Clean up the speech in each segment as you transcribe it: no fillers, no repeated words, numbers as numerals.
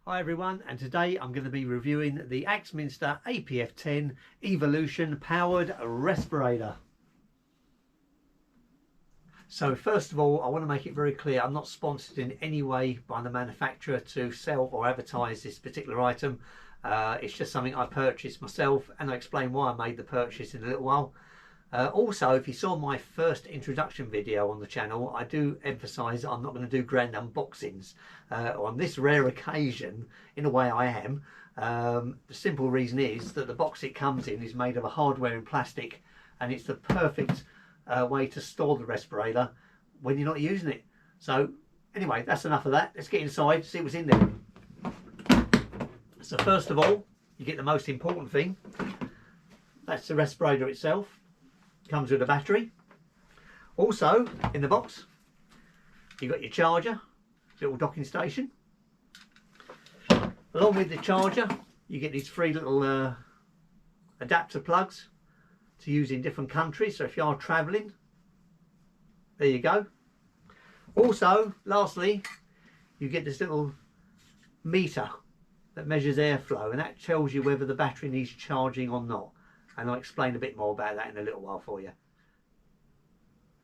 Hi everyone, and today I'm going to be reviewing the Axminster APF10 Evolution powered respirator. So first of all, I want to make it very clear I'm not sponsored in any way by the manufacturer to sell or advertise this particular item. It's just something I purchased myself, and I'll explain why I made the purchase in a little while. Also, if you saw my first introduction video on the channel, I do emphasise I'm not going to do grand unboxings. On this rare occasion, in a way I am. The simple reason is that the box it comes in is made of a hardware and plastic, and it's the perfect way to store the respirator when you're not using it. So anyway, that's enough of that. Let's get inside, see what's in there. So first of all, you get the most important thing. That's the respirator itself. Comes with a battery. Also in the box you've got your charger, little docking station. Along with the charger you get these three little adapter plugs to use in different countries, so if you are travelling, there you go. Also, lastly, you get this little meter that measures airflow, and that tells you whether the battery needs charging or not. And I'll explain a bit more about that in a little while for you.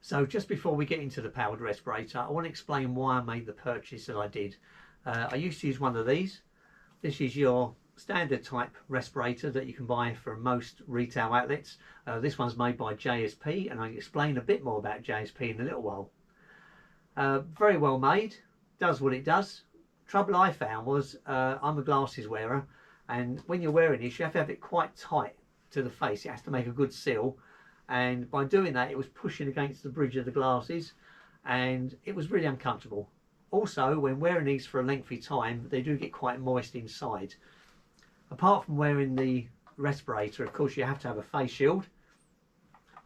So just before we get into the powered respirator, I want to explain why I made the purchase that I did. I used to use one of these. This is your standard type respirator that you can buy from most retail outlets. This one's made by JSP, and I'll explain a bit more about JSP in a little while. Very well made, does what it does. Trouble I found was I'm a glasses wearer, and when you're wearing this you have to have it quite tight to the face. It has to make a good seal, and by doing that it was pushing against the bridge of the glasses, and it was really uncomfortable. Also, when wearing these for a lengthy time, they do get quite moist inside. Apart from wearing the respirator, of course you have to have a face shield,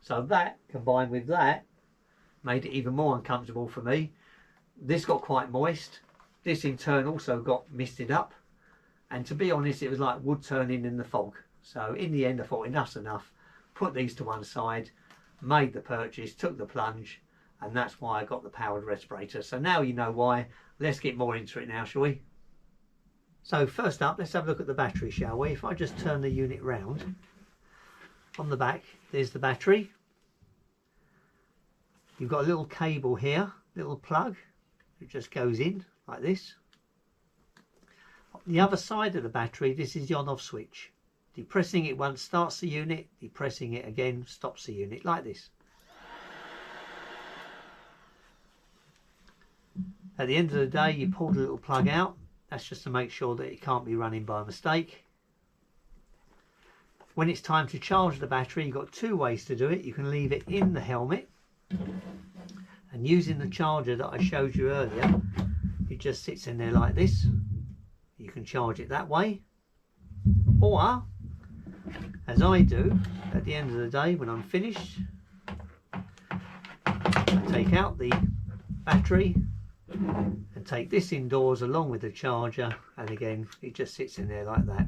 so that combined with that made it even more uncomfortable for me. This got quite moist, this in turn also got misted up, and to be honest it was like wood turning in the fog. So in the end I thought enough's enough, put these to one side, made the purchase, took the plunge, and that's why I got the powered respirator. So now you know why. Let's get more into it now, shall we? So first up, let's have a look at the battery, shall we? If I just turn the unit round, on the back there's the battery. You've got a little cable here, little plug, it just goes in like this. On the other side of the battery, this is the on-off switch. Depressing it once starts the unit, depressing it again stops the unit, like this. At the end of the day you pull the little plug out. That's just to make sure that it can't be running by mistake. When it's time to charge the battery, you've got two ways to do it. You can leave it in the helmet, and using the charger that I showed you earlier, it just sits in there like this. You can charge it that way, or as I do, at the end of the day when I'm finished, I take out the battery and take this indoors along with the charger, and again it just sits in there like that.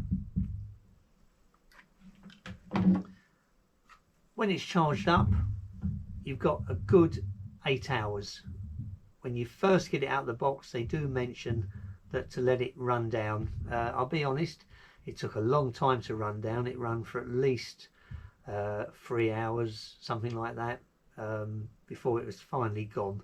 When it's charged up, you've got a good 8 hours. When you first get it out of the box they do mention that to let it run down. I'll be honest, it took a long time to run down. It ran for at least 3 hours, something like that, before it was finally gone.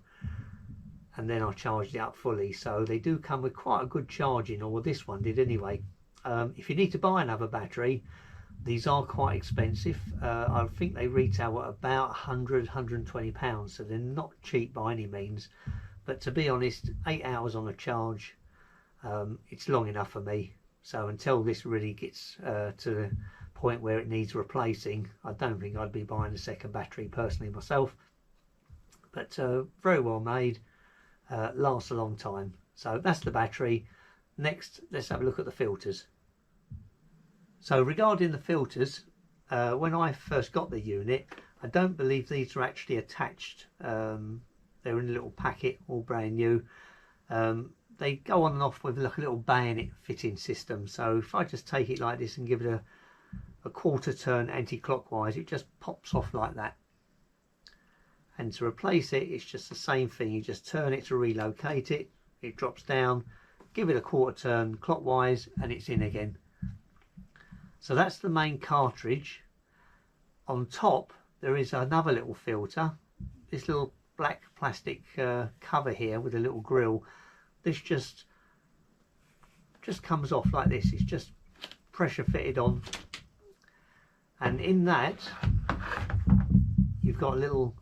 And then I charged it up fully. So they do come with quite a good charging, or this one did anyway. If you need to buy another battery, these are quite expensive. I think they retail at about £100–120, so they're not cheap by any means. But to be honest, 8 hours on a charge, it's long enough for me. So until this really gets to the point where it needs replacing, I don't think I'd be buying a second battery personally myself. But very well made, lasts a long time. So that's the battery. Next, let's have a look at the filters. So regarding the filters, when I first got the unit, I don't believe these are actually attached. They're in a little packet, all brand new. They go on and off with like a little bayonet fitting system. So if I just take it like this and give it a quarter turn anti-clockwise, it just pops off like that. And to replace it, it's just the same thing. You just turn it to relocate it, it drops down, give it a quarter turn clockwise and it's in again. So that's the main cartridge. On top there is another little filter, this little black plastic cover here with a little grill. This just comes off like this. It's just pressure fitted on, and in that you've got a little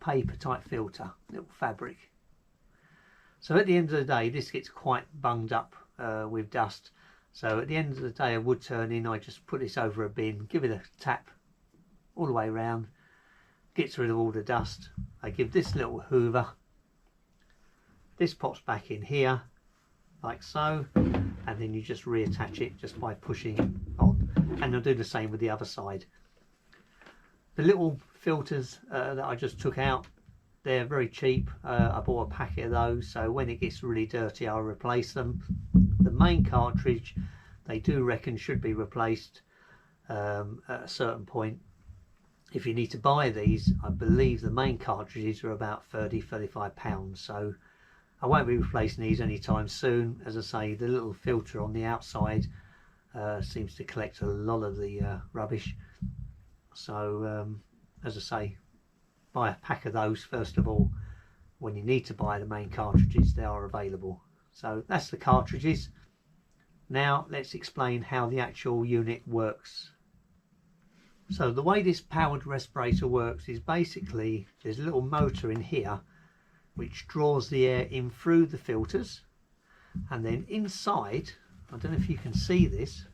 paper type filter, little fabric. So at the end of the day this gets quite bunged up with dust. So at the end of the day of wood turning, I just put this over a bin, give it a tap all the way around, gets rid of all the dust. I give this little hoover, this pops back in here like so, and then you just reattach it just by pushing it on, and I'll do the same with the other side. The little filters that I just took out, they're very cheap. I bought a packet of those, so when it gets really dirty I'll replace them. The main cartridge they do reckon should be replaced at a certain point. If you need to buy these, I believe the main cartridges are about £30–35, so I won't be replacing these anytime soon. As I say, the little filter on the outside seems to collect a lot of the rubbish. So as I say, buy a pack of those first of all. When you need to buy the main cartridges, they are available. So that's the cartridges. Now let's explain how the actual unit works. So the way this powered respirator works is basically there's a little motor in here which draws the air in through the filters, and then inside, I don't know if you can see this,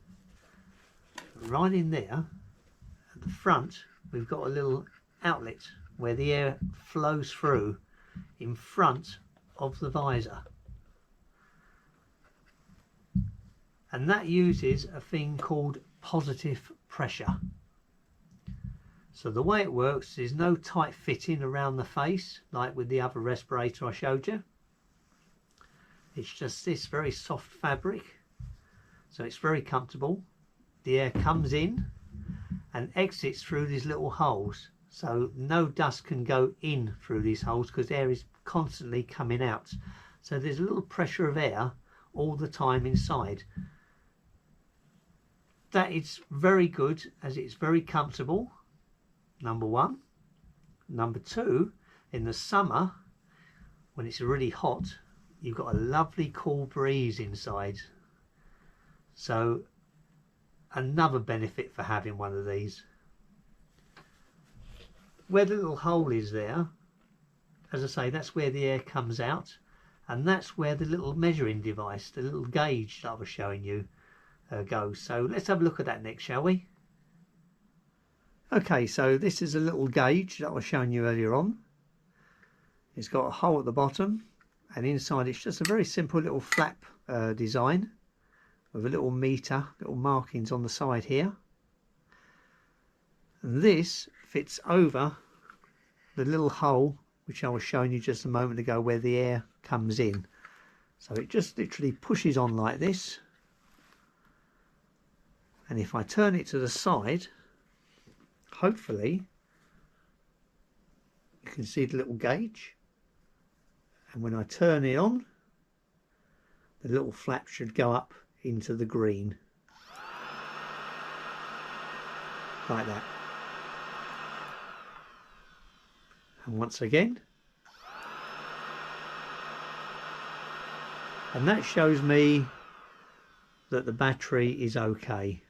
right in there at the front we've got a little outlet where the air flows through in front of the visor, and that uses a thing called positive pressure. So the way it works is no tight fitting around the face like with the other respirator I showed you. It's just this very soft fabric, so it's very comfortable. The air comes in and exits through these little holes, so no dust can go in through these holes because air is constantly coming out. So there's a little pressure of air all the time inside. That is very good as it's very comfortable, number one. Number two, in the summer when it's really hot, you've got a lovely cool breeze inside. So another benefit for having one of these. Where the little hole is there, as I say, that's where the air comes out, and that's where the little measuring device, the little gauge that I was showing you, goes. So let's have a look at that next, shall we? Okay, so this is a little gauge that I was showing you earlier on. It's got a hole at the bottom, and inside it's just a very simple little flap design with a little meter, little markings on the side here. And this fits over the little hole which I was showing you just a moment ago where the air comes in. So it just literally pushes on like this, and if I turn it to the side, hopefully you can see the little gauge, and when I turn it on, the little flap should go up into the green like that. And once again, and that shows me that the battery is okay.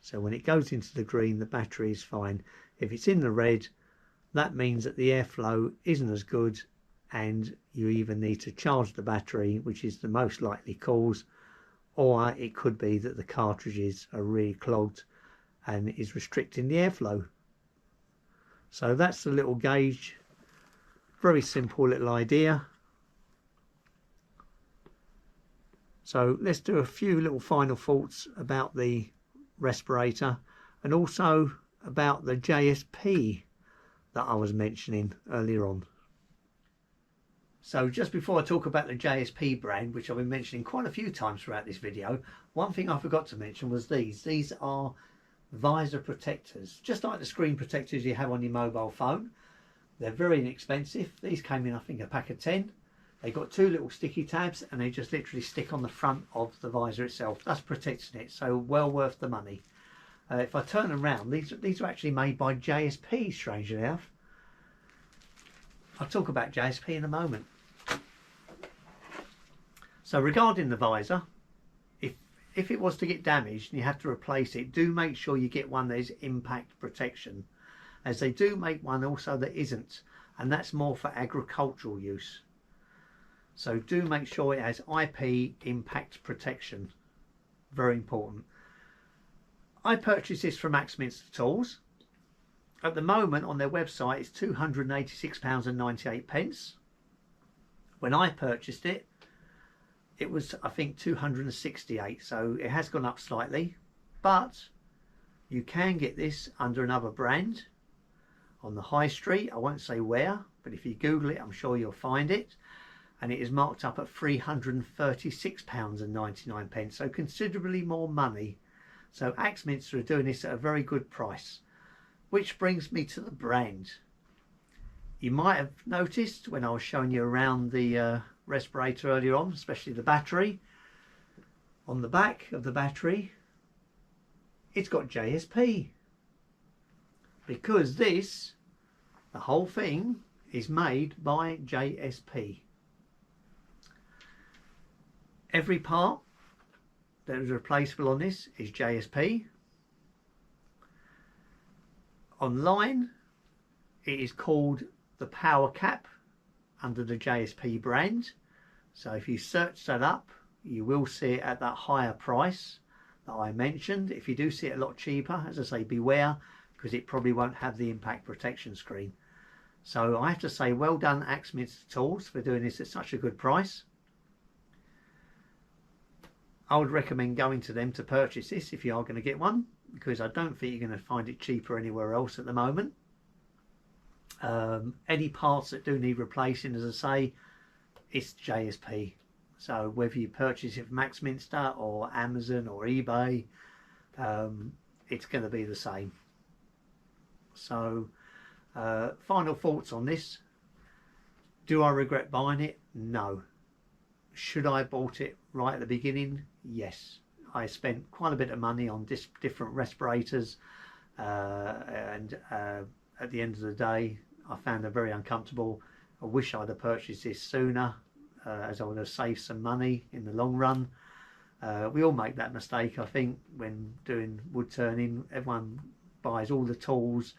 So when it goes into the green, the battery is fine. If it's in the red, that means that the airflow isn't as good, and you either need to charge the battery, which is the most likely cause, or it could be that the cartridges are really clogged and is restricting the airflow. So that's the little gauge. Very simple little idea. So let's do a few little final thoughts about the respirator, and also about the JSP that I was mentioning earlier on. So just before I talk about the JSP brand, which I've been mentioning quite a few times throughout this video, one thing I forgot to mention was these are visor protectors, just like the screen protectors you have on your mobile phone. They're very inexpensive. These came in, I think, a pack of 10. They've got two little sticky tabs and they just literally stick on the front of the visor itself. That's protecting it, so well worth the money. If I turn them around, these are actually made by JSP, strangely enough. I'll talk about JSP in a moment. So regarding the visor, if it was to get damaged and you have to replace it, do make sure you get one that is impact protection, as they do make one also that isn't, and that's more for agricultural use. So do make sure it has IP impact protection. Very important. I purchased this from Axminster Tools. At the moment on their website it's £286.98. When I purchased it, it was I think 268, so it has gone up slightly, but you can get this under another brand on the high street. I won't say where, but if you Google it I'm sure you'll find it, and it is marked up at £336.99, so considerably more money. So Axminster are doing this at a very good price, which brings me to the brand. You might have noticed when I was showing you around the Respirator earlier on, especially the battery, on the back of the battery it's got JSP, because this, the whole thing is made by JSP. Every part that is replaceable on this is JSP. Online it is called the power cap under the JSP brand, so if you search that up you will see it at that higher price that I mentioned. If you do see it a lot cheaper, as I say, beware, because it probably won't have the impact protection screen. So I have to say well done Axminster Tools for doing this at such a good price. I would recommend going to them to purchase this if you are going to get one, because I don't think you're going to find it cheaper anywhere else at the moment. Any parts that do need replacing, as I say, it's JSP. So whether you purchase it from Axminster or Amazon or eBay, it's going to be the same. So final thoughts on this. Do I regret buying it? No. Should I have bought it right at the beginning? Yes. I spent quite a bit of money on different respirators, and at the end of the day I found them very uncomfortable. I wish I'd have purchased this sooner, as I would have saved some money in the long run. We all make that mistake, I think, when doing wood turning. Everyone buys all the tools.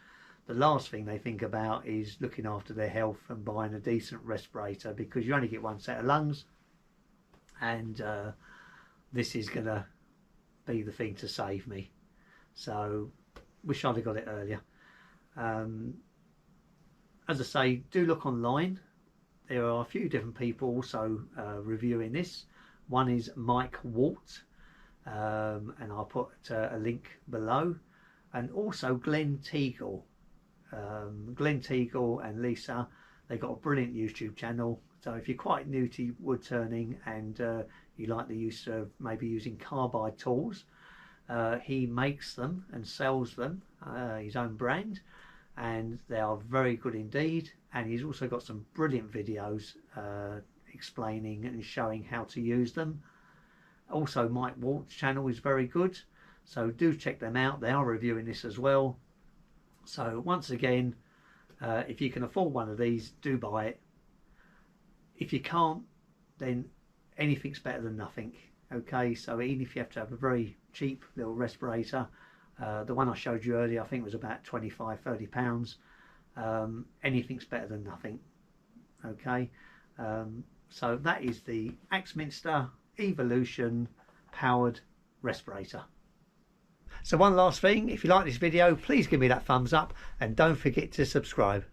The last thing they think about is looking after their health and buying a decent respirator, because you only get one set of lungs, and this is going to be the thing to save me. So wish I'd have got it earlier. As I say, do look online. There are a few different people also reviewing this. One is Mike Walt, and I'll put a link below, and also Glenn Teagle. Glenn Teagle and Lisa, they've got a brilliant YouTube channel. So if you're quite new to wood turning and you like the use of maybe using carbide tools, he makes them and sells them, his own brand, and they are very good indeed. And he's also got some brilliant videos explaining and showing how to use them. Also Mike Walt's channel is very good, so do check them out. They are reviewing this as well. So once again, if you can afford one of these, do buy it. If you can't, then anything's better than nothing. Okay, so even if you have to have a very cheap little respirator, the one I showed you earlier I think was about £25–30. Anything's better than nothing. Okay, so that is the Axminster Evolution powered respirator. So one last thing, if you like this video, please give me that thumbs up and don't forget to subscribe.